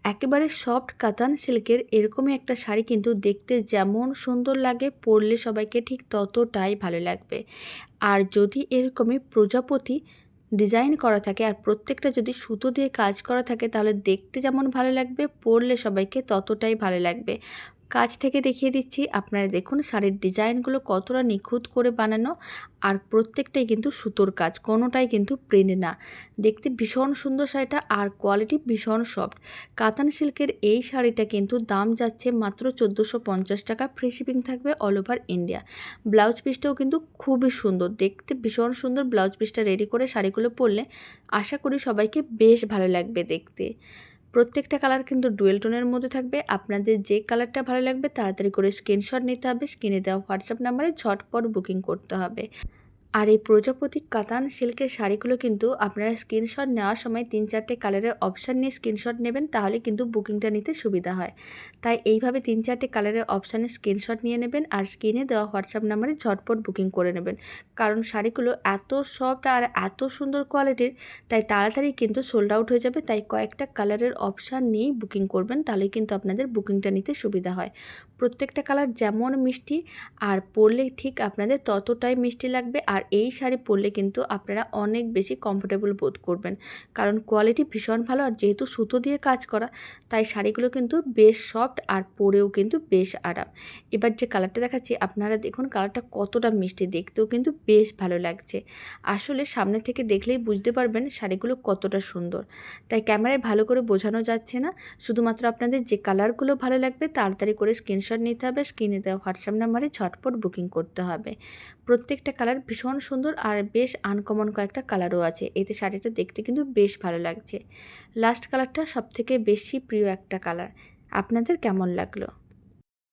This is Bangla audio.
একেবারে সফট কাতান সিল্কের এরকমই একটা শাড়ি কিন্তু দেখতে যেমন সুন্দর লাগে, পরলে সবাইকে ঠিক ততটাই ভালো লাগবে। আর যদি এরকমই প্রজাপতি ডিজাইন করা থাকে আর প্রত্যেকটা যদি সুতো দিয়ে কাজ করা থাকে, তাহলে দেখতে যেমন ভালো লাগবে, পরলে সবাইকে ততটাই ভালো লাগবে। কাছ থেকে দেখিয়ে দিচ্ছি, আপনারা দেখুন শাড়ির ডিজাইনগুলো কতটা নিখুঁত করে বানানো, আর প্রত্যেকটাই কিন্তু সুতোর কাজ, কোনোটাই কিন্তু প্রিন্ট না। দেখতে ভীষণ সুন্দর শাড়িটা, আর কোয়ালিটি ভীষণ সফট। কাতান সিল্কের এই শাড়িটা কিন্তু দাম যাচ্ছে মাত্র 1450 টাকা, ফ্রি শিপিং থাকবে অল ওভার ইন্ডিয়া। ব্লাউজ পিসটাও কিন্তু খুবই সুন্দর, দেখতে ভীষণ সুন্দর। ব্লাউজ পিসটা রেডি করে শাড়িগুলো পরলে আশা করি সবাইকে বেশ ভালো লাগবে দেখতে। প্রত্যেকটা কালার কিন্তু ডুয়েল টোনের মধ্যে থাকবে। আপনাদের যে কালারটা ভালো লাগবে তাড়াতাড়ি করে স্ক্রিনশট নিতে হবে, স্ক্রিনে দেওয়া হোয়াটসঅ্যাপ নাম্বারে ঝটপট বুকিং করতে হবে। আর এই প্রজাপতি কাতান সিল্কের শাড়িগুলো কিন্তু আপনারা স্ক্রিনশট নেওয়ার সময় 3-4টে কালারের অপশান নিয়ে স্ক্রিনশট নেবেন, তাহলে কিন্তু বুকিংটা নিতে সুবিধা হয়। তাই এইভাবে 3-4টে কালারের অপশানে স্ক্রিনশট নিয়ে নেবেন, আর স্ক্রিনে দেওয়া হোয়াটসঅ্যাপ নাম্বারে ঝটপট বুকিং করে নেবেন। কারণ শাড়িগুলো এত সফট আর এত সুন্দর কোয়ালিটির, তাই তাড়াতাড়ি কিন্তু সোল্ড আউট হয়ে যাবে। তাই কয়েকটা কালারের অপশান নিয়েই বুকিং করবেন, তাহলে কিন্তু আপনাদের বুকিংটা নিতে সুবিধা হয়। প্রত্যেকটা কালার যেমন মিষ্টি, আর পরলে ঠিক আপনাদের ততটাই মিষ্টি লাগবে। আর এই শাড়ি পরলে কিন্তু আপনারা অনেক বেশি কমফোর্টেবল বোধ করবেন, কারণ কোয়ালিটি ভীষণ ভালো। আর যেহেতু সুতো দিয়ে কাজ করা, তাই শাড়িগুলো কিন্তু বেশ সফট, আর পরেও কিন্তু বেশ আরাম। এবার যে কালারটা দেখাচ্ছি, আপনারা দেখুন কালারটা কতটা মিষ্টি, দেখতেও কিন্তু বেশ ভালো লাগছে। আসলে সামনে থেকে দেখলেই বুঝতে পারবেন শাড়িগুলো কতটা সুন্দর। তাই ক্যামেরায় ভালো করে বোঝানো যাচ্ছে না, শুধুমাত্র আপনাদের যে কালারগুলো ভালো লাগবে তাড়াতাড়ি করে স্ক্রিনশট নিতে হবে, স্ক্রিনে দেওয়া হোয়াটসঅ্যাপ নাম্বারে ঝটপট বুকিং করতে হবে। প্রত্যেকটা কালার ভীষণ সুন্দর, আর বেশ আনকমন কয়েকটা কালারও আছে, এতে শাড়িটা দেখতে কিন্তু বেশ ভালো লাগছে। লাস্ট কালারটা সবথেকে বেশি প্রিয় একটা কালার। আপনাদের কেমন লাগলো?